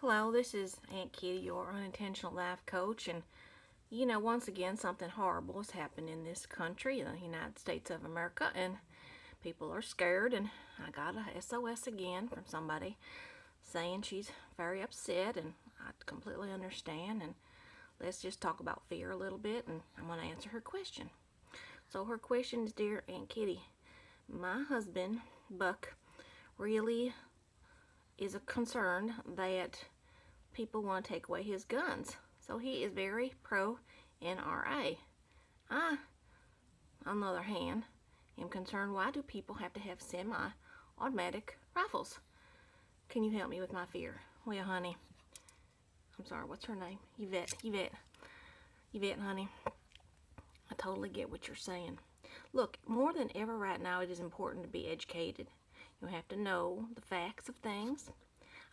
Hello, this is Aunt Kitty, your unintentional life coach, and once again, something horrible has happened in this country, the United States of America, and people are scared. And I got a SOS again from somebody saying she's very upset, and I completely understand. And let's just talk about fear a little bit, and I'm going to answer her question. So, her question is, Dear Aunt Kitty, my husband, Buck, really is a concern that people want to take away his guns. So he is very pro NRA. I, on the other hand, am concerned, why do people have to have semi-automatic rifles? Can you help me with my fear? Well, honey, I'm sorry, what's her name? Yvette, honey. I totally get what you're saying. Look, more than ever right now, it is important to be educated. You have to know the facts of things.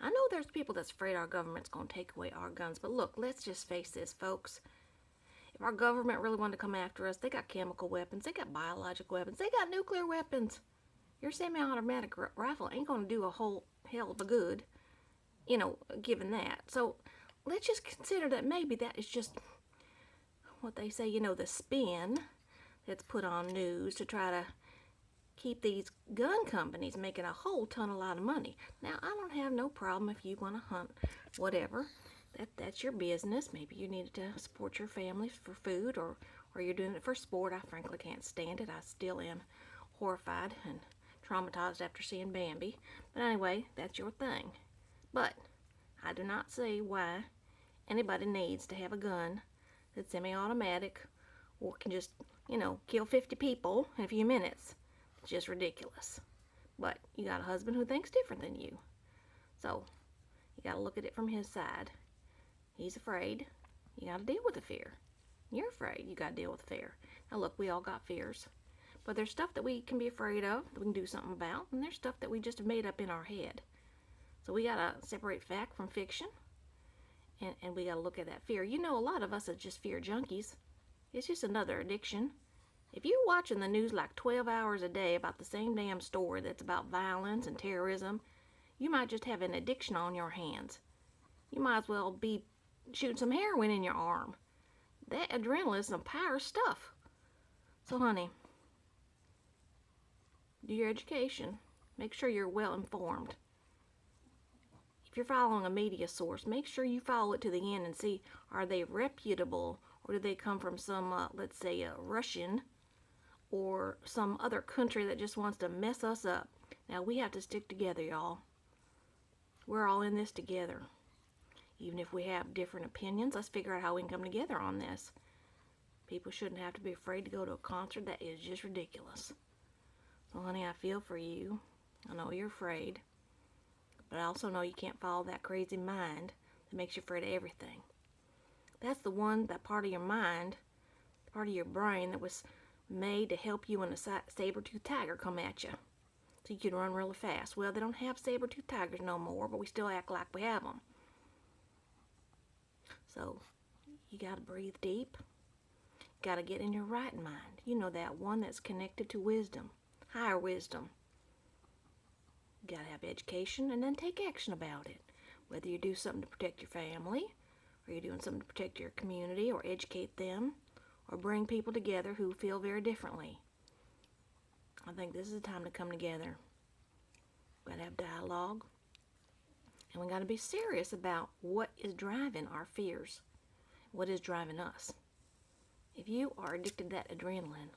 I know there's people that's afraid our government's going to take away our guns, but look, let's just face this, folks. If our government really wanted to come after us, they got chemical weapons, they got biological weapons, they got nuclear weapons. Your semi-automatic rifle ain't going to do a whole hell of a good, given that. So let's just consider that maybe that is just what they say, the spin that's put on news to try to keep these gun companies making a whole ton of lot of money. Now, I don't have no problem if you want to hunt, whatever. That's your business. Maybe you need to support your family for food, or you're doing it for sport. I frankly can't stand it. I still am horrified and traumatized after seeing Bambi. But anyway, that's your thing. But I do not see why anybody needs to have a gun that's semi-automatic or can just, kill 50 people in a few minutes. It's just ridiculous. But you got a husband who thinks different than you. So you got to look at it from his side. He's afraid. You got to deal with the fear. You're afraid. You got to deal with the fear. Now look, we all got fears. But there's stuff that we can be afraid of, that we can do something about, and there's stuff that we just have made up in our head. So we got to separate fact from fiction, and we got to look at that fear. A lot of us are just fear junkies. It's just another addiction. If you're watching the news like 12 hours a day about the same damn story that's about violence and terrorism, you might just have an addiction on your hands. You might as well be shooting some heroin in your arm. That adrenaline is some power stuff. So, honey, do your education. Make sure you're well informed. If you're following a media source, make sure you follow it to the end and see, are they reputable, or do they come from some, let's say, Russian or some other country that just wants to mess us up. Now, we have to stick together, y'all. We're all in this together. Even if we have different opinions, let's figure out how we can come together on this. People shouldn't have to be afraid to go to a concert. That is just ridiculous. So, honey, I feel for you. I know you're afraid. But I also know you can't follow that crazy mind that makes you afraid of everything. That's that part of your mind, part of your brain that was made to help you when a saber-toothed tiger come at you, so you can run really fast. Well, they don't have saber-toothed tigers no more, but we still act like we have them. So you got to breathe deep. You got to get in your right mind. That one that's connected to wisdom, higher wisdom. You got to have education and then take action about it. Whether you do something to protect your family, or you're doing something to protect your community or educate them, or bring people together who feel very differently. I think this is the time to come together. We've got to have dialogue. And we got to be serious about what is driving our fears. What is driving us. If you are addicted to that adrenaline,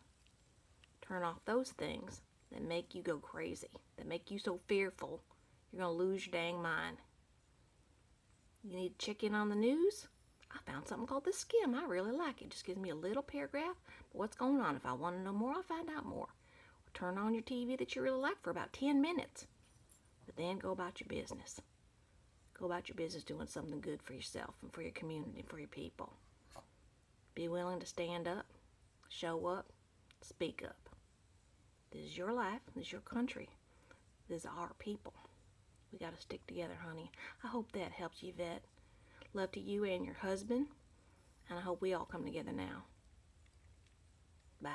turn off those things that make you go crazy, that make you so fearful, you're going to lose your dang mind. You need to check in on the news? I found something called The Skim. I really like it. It just gives me a little paragraph of what's going on. If I want to know more, I'll find out more. Or turn on your TV that you really like for about 10 minutes. But then go about your business. Go about your business doing something good for yourself and for your community and for your people. Be willing to stand up, show up, speak up. This is your life. This is your country. This is our people. We got to stick together, honey. I hope that helps you, Yvette. Love to you and your husband, and I hope we all come together now. Bye.